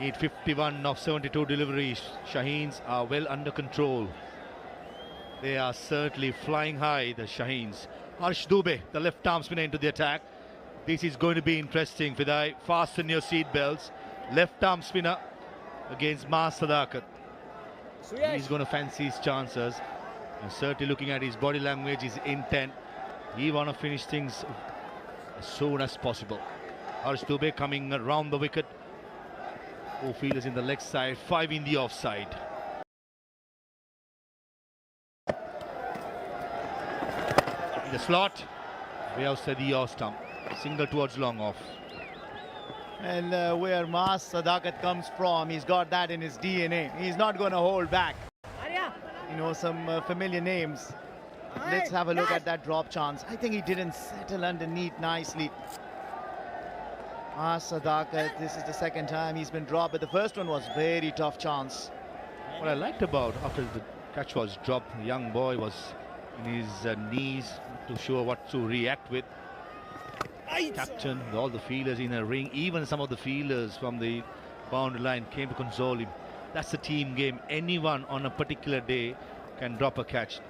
51 of 72 deliveries. Shaheens are well under control. They are certainly flying high, the Shaheens. Harsh Dubey, the left arm spinner, into the attack. This is going to be interesting. Fidai, fasten your seat belts. Left arm spinner against Mas Sadakat. He's going to fancy his chances. And certainly looking at his body language, his intent. He want to finish things as soon as possible. Harsh Dubey coming around the wicket. 4 fielders in the leg side, 5 in the offside. In the slot, way outside the off stump. Single towards long off. And where Mas Sadakat comes from, he's got that in his DNA. He's not going to hold back. You know, some familiar names. Let's have a look at that drop chance. I think he didn't settle underneath nicely. Mas Sadakat, this is the second time he's been dropped, but the first one was very tough chance. What I liked about after the catch was dropped, the young boy was in his knees, not too sure what to react with. Captain, all the fielders in a ring, even some of the fielders from the boundary line came to console him. That's a team game. Anyone on a particular day can drop a catch.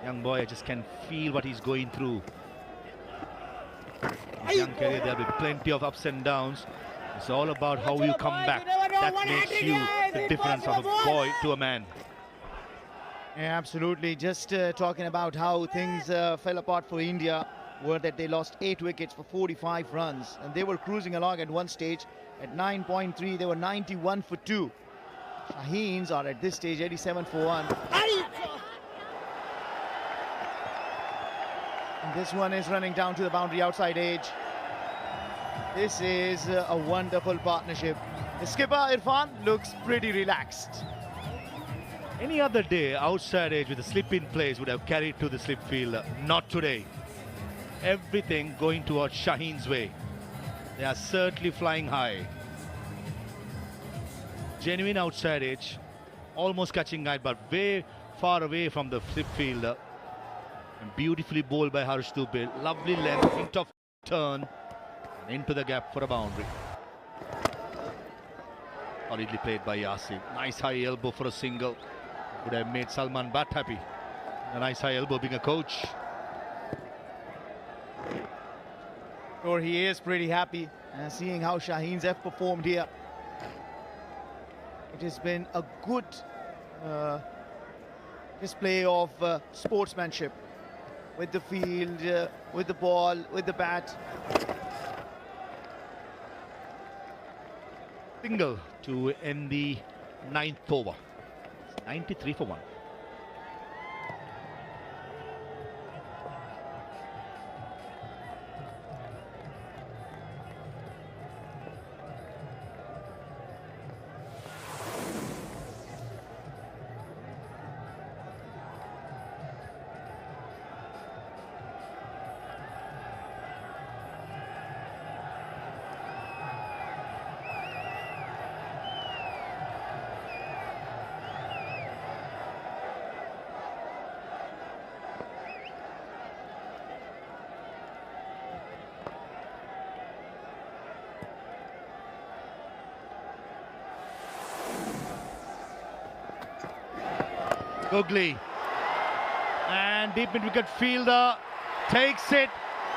Young boy, I just can feel what he's going through. His young career, there'll be plenty of ups and downs. It's all about how you come back. That makes you the difference of a boy to a man. Yeah, absolutely. Just talking about how things fell apart for India were that they lost 8 wickets for 45 runs, and they were cruising along at one stage. At 9.3, they were 91 for 2. Shaheens are at this stage 87 for 1. And this one is running down to the boundary outside edge. This is a wonderful partnership. The skipper Irfan looks pretty relaxed. Any other day, outside edge with a slip in place would have carried to the slip fielder. Not today. Everything going towards Shaheen's way. They are certainly flying high. Genuine outside edge, almost catching guide, but way far away from the slip fielder. And beautifully bowled by Harsh Dubey. Lovely length, hint of turn, and into the gap for a boundary. Solidly played by Yasir. Nice high elbow for a single. Would have made Salman Bhatt happy. A nice high elbow being a coach. Or he is pretty happy seeing how Shaheens have performed here. It has been a good display of sportsmanship with the field, with the ball, with the bat. Single to end the 9th over. 93 for 1. Googly, and deep mid wicket fielder takes it.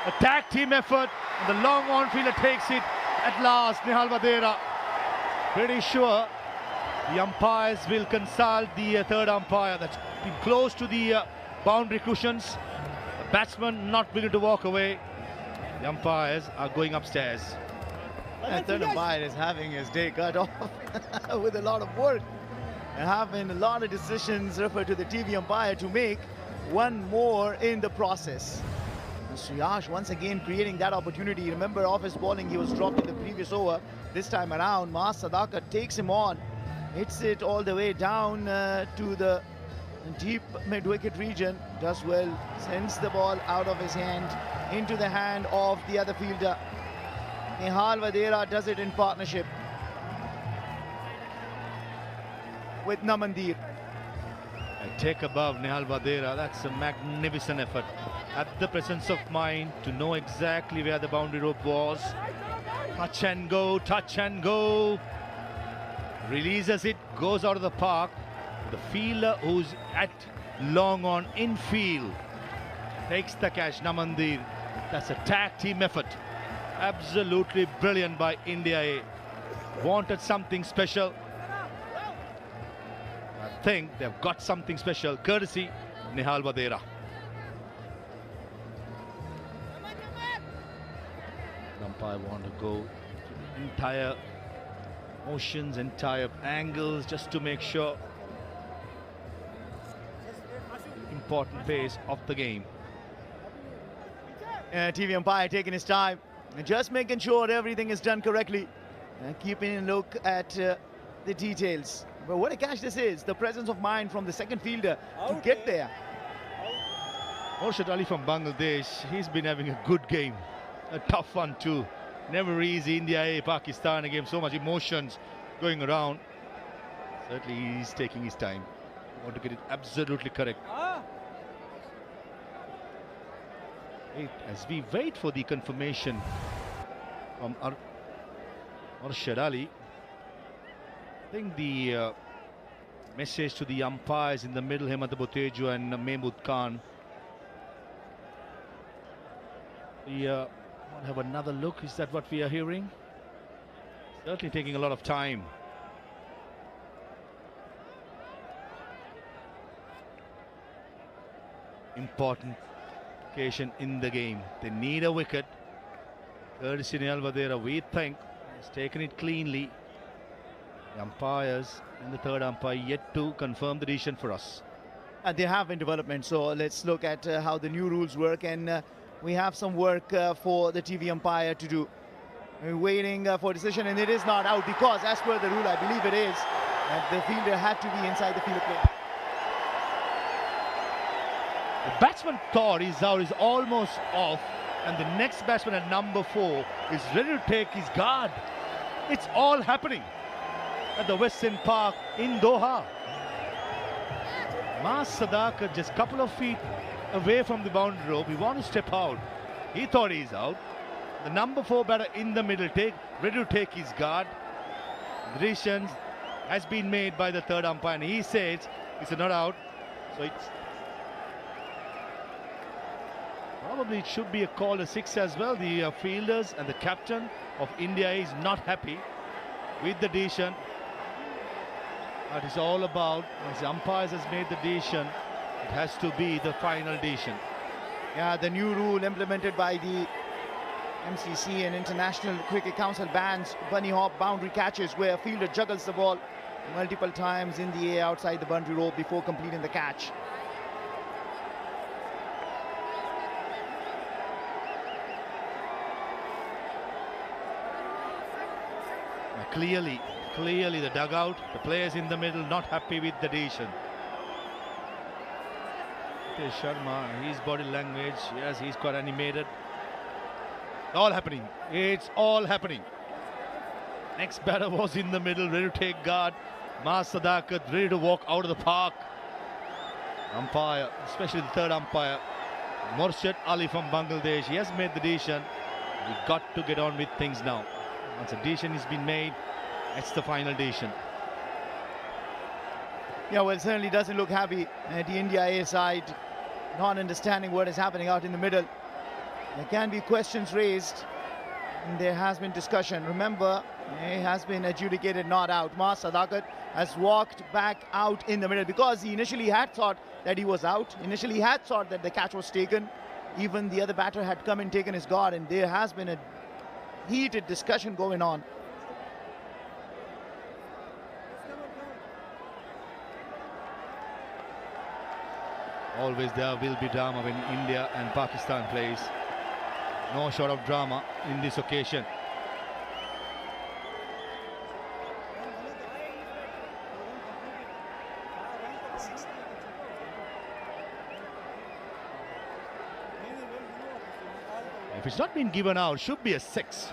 Attack team effort. The long on fielder takes it at last. Nihal Vadera. Pretty sure the umpires will consult the third umpire. That's been close to the boundary cushions. The batsman not willing to walk away. The umpires are going upstairs. And third umpire is having his day cut off with a lot of work. And having a lot of decisions referred to the TV umpire to make, one more in the process. And Suyash once again creating that opportunity. Remember, off his bowling, he was dropped in the previous over. This time around, Mas Sadakat takes him on, hits it all the way down to the deep mid-wicket region. Does well, sends the ball out of his hand into the hand of the other fielder. Nihal Vadera does it in partnership with Namandir. A take above Nihal Vadera. That's a magnificent effort. Had the presence of mind to know exactly where the boundary rope was. Touch and go, touch and go. releases it, goes out of the park. The fielder who's at long on infield takes the catch. Namandir. That's a tag team effort. Absolutely brilliant by India A. Wanted something special. I think they've got something special, courtesy Nihal Vadera. Umpire want to go entire motions, entire angles, just to make sure. Important phase of the game. TV umpire taking his time and just making sure everything is done correctly and keeping a look at the details. But what a catch this is, the presence of mind from the second fielder to get there. Murshid Ali from Bangladesh, he's been having a good game, a tough one too. Never easy. India A, Pakistan, a game, so much emotions going around. Certainly he's taking his time. Want to get it absolutely correct. As we wait for the confirmation from Murshid Ali, I think the message to the umpires in the middle, Hemant Botejo and Mahmood Khan. We want to have another look. Is that what we are hearing? Certainly taking a lot of time. Important occasion in the game. They need a wicket. Courtesy Nihal Vadera, we think, has taken it cleanly. The umpires and the third umpire yet to confirm the decision for us. And they have in development, so let's look at how the new rules work, and we have some work for the TV umpire to do. We're waiting for a decision, and it is not out because, as per the rule, I believe it is, the fielder had to be inside the field of play. The batsman thought his out is almost off, and the next batsman at number 4 is ready to take his guard. It's all happening at the Western Park in Doha. Mas Sadakat just a couple of feet away from the boundary rope. He wants to step out. He thought he's out. The number 4 batter in the middle, ready to take his guard. The decision has been made by the third umpire, and he says it's not out. So it's probably it should be a call, a 6 as well. The fielders and the captain of India is not happy with the decision. That is all about, once the umpires has made the decision, it has to be the final decision. Yeah, the new rule implemented by the MCC and International Cricket Council bans bunny hop boundary catches where a fielder juggles the ball multiple times in the air outside the boundary rope before completing the catch. Clearly the dugout, the players in the middle not happy with the decision. Sharma, his body language, yes, he's quite animated. All happening. It's all happening. Next batter was in the middle, ready to take guard. Mas Sadakat ready to walk out of the park. Umpire, especially the third umpire, Murshid Ali from Bangladesh, he has made the decision. We got to get on with things now. Once a decision has been made, it's the final decision. Yeah, well, it certainly doesn't look happy at the India A side, not understanding what is happening out in the middle. There can be questions raised, and there has been discussion. Remember, it has been adjudicated not out. Mas Sadakat has walked back out in the middle because he initially had thought that he was out. Initially, he had thought that the catch was taken. Even the other batter had come and taken his guard, and there has been a heated discussion going on. Always there will be drama when India and Pakistan plays. No short of drama in this occasion. If it's not been given out, should be a 6.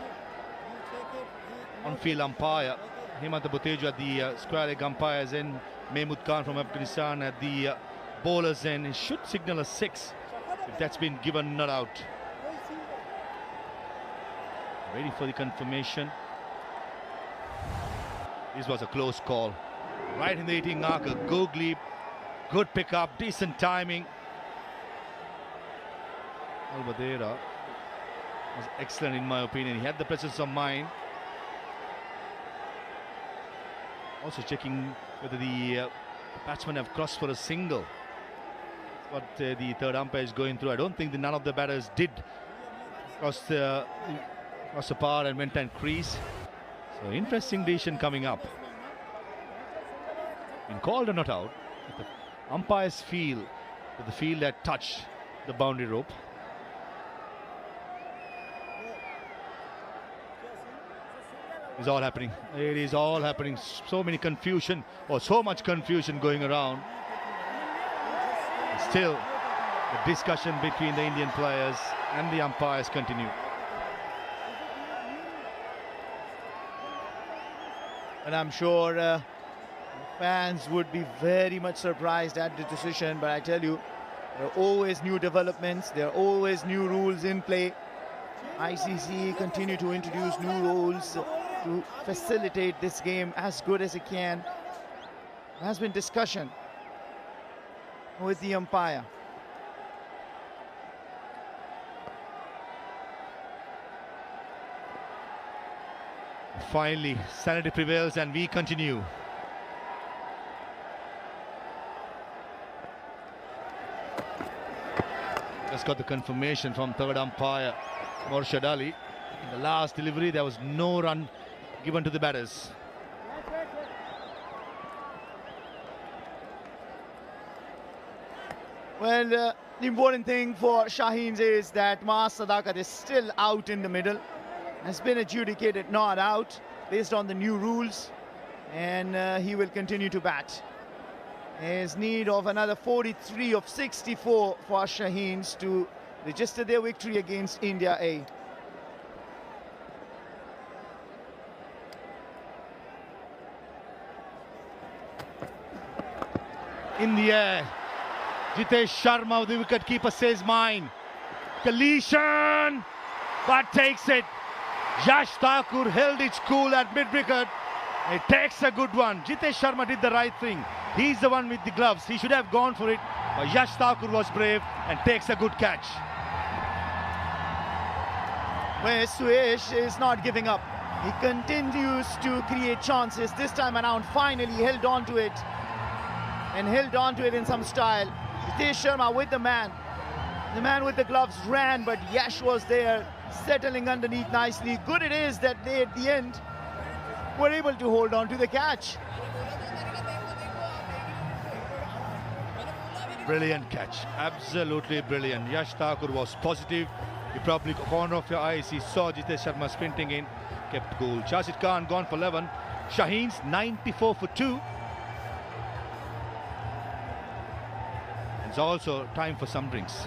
On-field umpire, Hemant Botejo at the square leg umpires and Mahmood Khan from Afghanistan at the bowlers end. It should signal a 6 if that's been given not out. Ready for the confirmation. This was a close call. Right in the 18 mark, a googly, good pickup, decent timing. Albadera was excellent in my opinion. He had the presence of mind. Also checking whether the batsmen have crossed for a single. What the third umpire is going through. I don't think none of the batters did cross the par and went and crease. So interesting decision coming up. Been called or not out. The umpires feel that the field had touched the boundary rope. It's all happening. It is all happening. So many confusion, or so much confusion going around. Still, the discussion between the Indian players and the umpires continue. And I'm sure fans would be very much surprised at the decision, but I tell you, there are always new developments, there are always new rules in play. ICC continue to introduce new rules to facilitate this game as good as it can. There has been discussion with the umpire. Finally, sanity prevails and we continue. Just got the confirmation from third umpire Morshad Ali. In the last delivery, there was no run given to the batters. Well, the important thing for Shaheens is that Maas Sadakat is still out in the middle. Has been adjudicated not out based on the new rules, and he will continue to bat. There's need of another 43 of 64 for Shaheens to register their victory against India A. In the air, Jitesh Sharma, the wicketkeeper, says mine. Collision, but takes it. Yash Thakur held its cool at mid-wicket. It takes a good one. Jitesh Sharma did the right thing. He's the one with the gloves. He should have gone for it. But Yash Thakur was brave and takes a good catch. Where Suyesh is not giving up. He continues to create chances. This time around, finally held on to it. And held on to it in some style. Jitesh Sharma with the man. The man with the gloves ran, but Yash was there, settling underneath nicely. Good it is that they, at the end, were able to hold on to the catch. Brilliant catch, absolutely brilliant. Yash Thakur was positive. You probably corner of your eyes, he saw Jitesh Sharma sprinting in, kept cool. Shahid Khan gone for 11. Shaheens 94 for 2. It's also time for some drinks.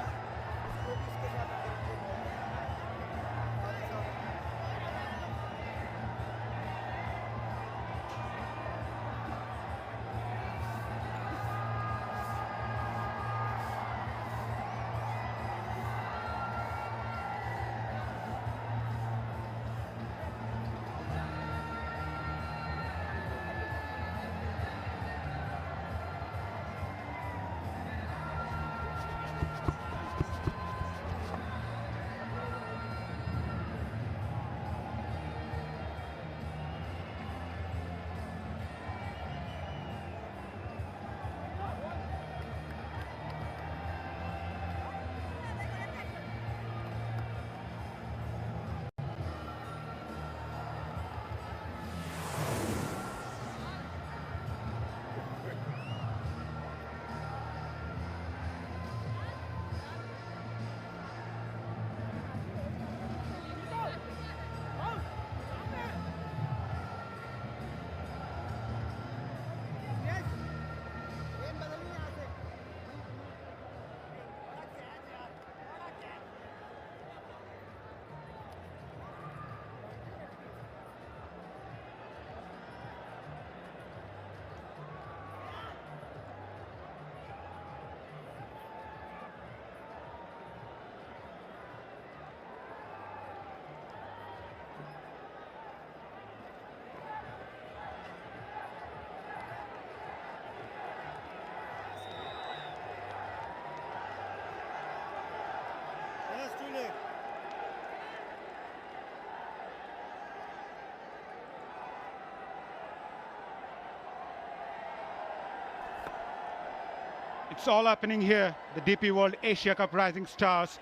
It's all happening here. The DP World Asia Cup Rising Stars.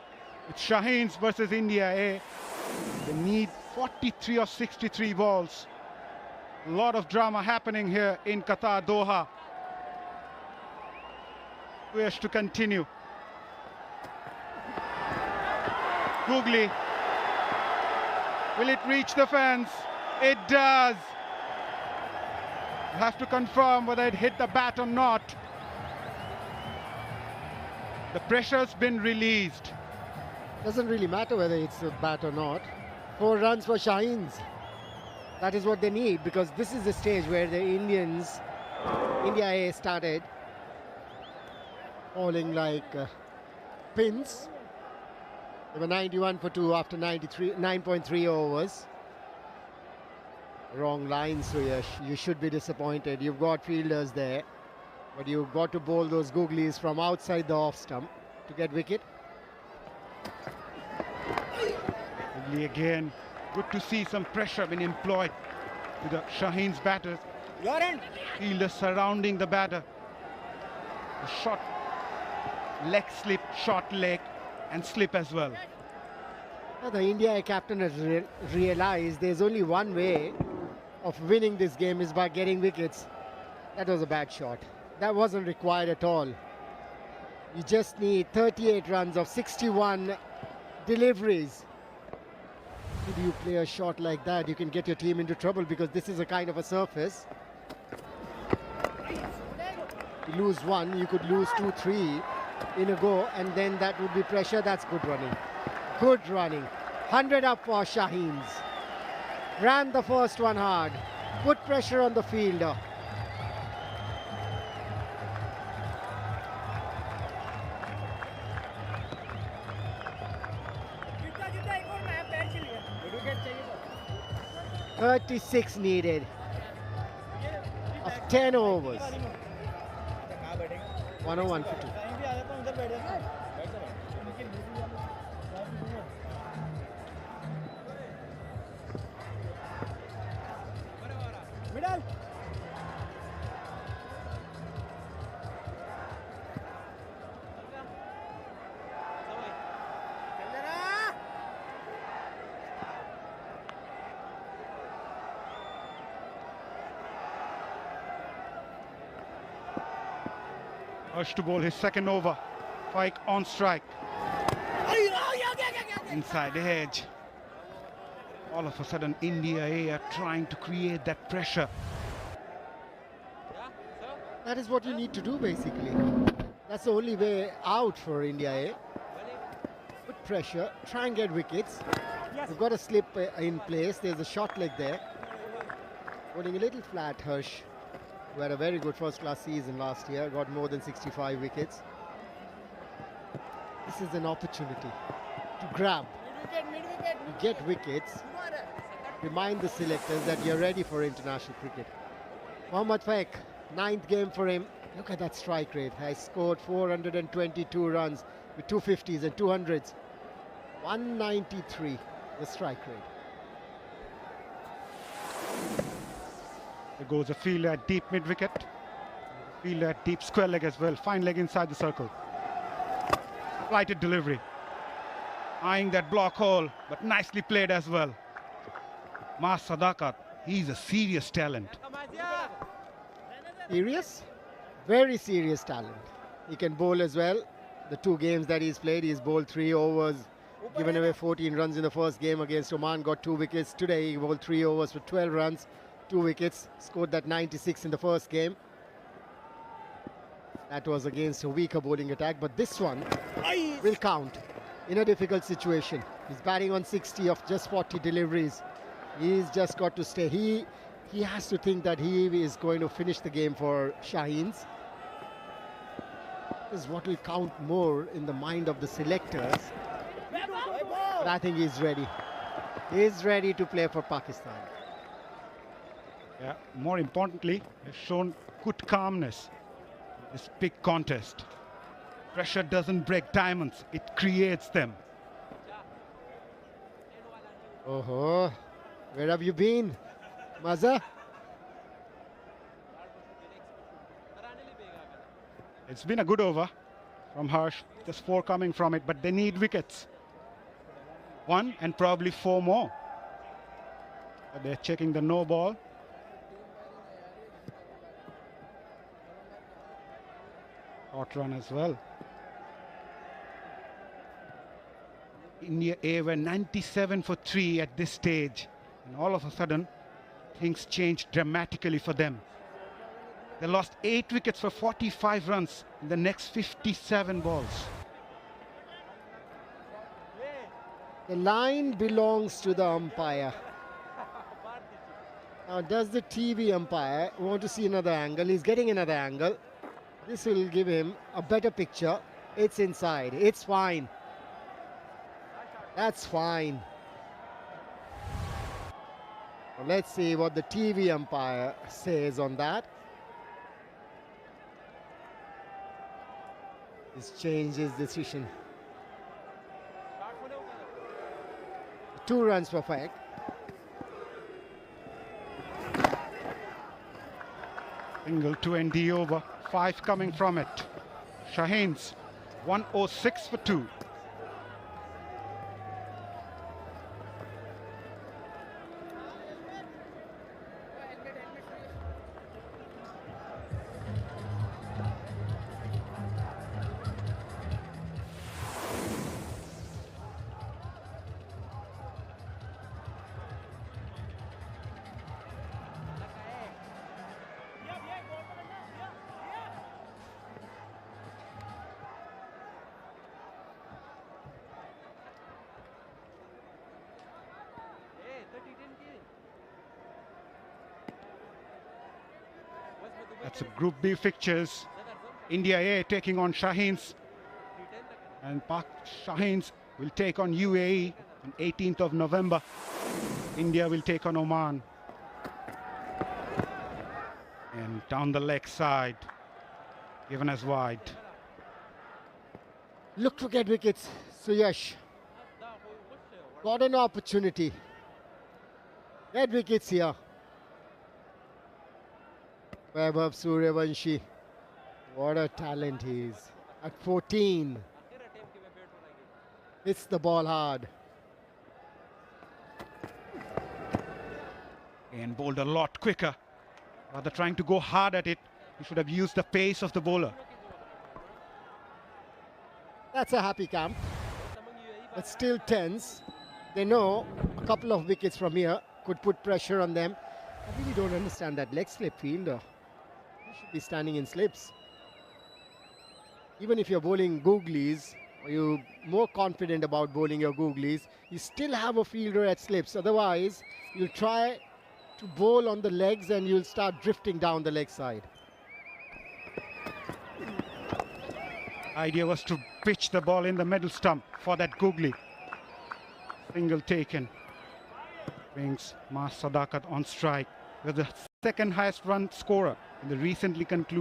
It's Shaheens versus India A. They need 43 or 63 balls. A lot of drama happening here in Qatar, Doha. Wish to continue. Googly. Will it reach the fence? It does. You have to confirm whether it hit the bat or not. The pressure's been released. Doesn't really matter whether it's a bat or not. 4 runs for Shaheens. That is what they need, because this is the stage where the India A started falling like pins. They were 91 for 2 after 9.3 overs. Wrong line, Suyash. You should be disappointed. You've got fielders there, but you've got to bowl those googlies from outside the off stump to get wicket. Googly again. Good to see some pressure being employed to the Shaheens batters. Fielders surrounding the batter. A shot, leg slip, short leg, and slip as well. Now the India captain has realized there's only one way of winning this game is by getting wickets. That was a bad shot. That wasn't required at all. You just need 38 runs of 61 deliveries. If you play a shot like that, you can get your team into trouble, because this is a kind of a surface. You lose one, you could lose 2, 3 in a go, and then that would be pressure. That's good running. Good running. 100 up for Shaheens. Ran the first one hard. Put pressure on the fielder. .36 needed of 10 overs. 101 for 2. Urged to bowl his second over. Pike on strike. Inside the edge. All of a sudden, India A are trying to create that pressure. That is what you need to do, basically. That's the only way out for India A. Put pressure, try and get wickets. You've got a slip in place. There's a short leg there. Holding a little flat, Harsh, who had a very good first-class season last year, got more than 65 wickets. This is an opportunity to grab, to get wickets, remind the selectors that you're ready for international cricket. Mohammad Faik, 9th game for him. Look at that strike rate. Has scored 422 runs with 250s and 200s. 193, the strike rate. There goes a fielder at deep mid-wicket. Fielder at deep square leg as well. Fine leg inside the circle. Flighted delivery. Eyeing that block hole, but nicely played as well. Mas Sadakat, he's a serious talent. Serious? Very serious talent. He can bowl as well. The 2 games that he's played, he's bowled 3 overs, given away 14 runs in the first game against Oman, got 2 wickets. Today he bowled 3 overs for 12 runs. 2 wickets, scored that 96 in the first game. That was against a weaker bowling attack, but this one will count in a difficult situation. He's batting on 60 of just 40 deliveries. He's just got to stay. He has to think that he is going to finish the game for Shaheens. This is what will count more in the mind of the selectors. But I think he's ready. He's ready to play for Pakistan. Yeah, more importantly, has shown good calmness. This big contest. Pressure doesn't break diamonds, it creates them. Oh, where have you been, Maza? It's been a good over from Harsh, just 4 coming from it, but they need wickets. 1 and probably 4 more. But they're checking the no ball. Short run as well. India A were 97 for 3 at this stage, and all of a sudden things changed dramatically for them. They lost 8 wickets for 45 runs in the next 57 balls. The line belongs to the umpire. Now, does the TV umpire want to see another angle? He's getting another angle. This will give him a better picture. It's inside. It's fine. That's fine. Well, let's see what the TV umpire says on that. He's changed his decision. 2 runs for PAK. Single to end the over. 5 coming from it. Shaheen's 106 for 2. That's a Group B fixtures. India A taking on Shaheen's, and PAK Shaheen's will take on UAE on 18th of November. India will take on Oman. And down the leg side, given as wide. Look to get wickets, Suyash. Got an opportunity. Get wickets here. Vaibhav Suryavanshi. What a talent he is. At 14. Hits the ball hard. And bowled a lot quicker. Rather trying to go hard at it, he should have used the pace of the bowler. That's a happy camp. But still tense. They know a couple of wickets from here could put pressure on them. I really don't understand that leg slip fielder. He should be standing in slips. Even if you're bowling googlies, or you're more confident about bowling your googlies, you still have a fielder at slips. Otherwise, you'll try to bowl on the legs and you'll start drifting down the leg side. Idea was to pitch the ball in the middle stump for that googly. Single taken. Brings Mas Sadakat on strike. He was the second highest run scorer in the recently concluded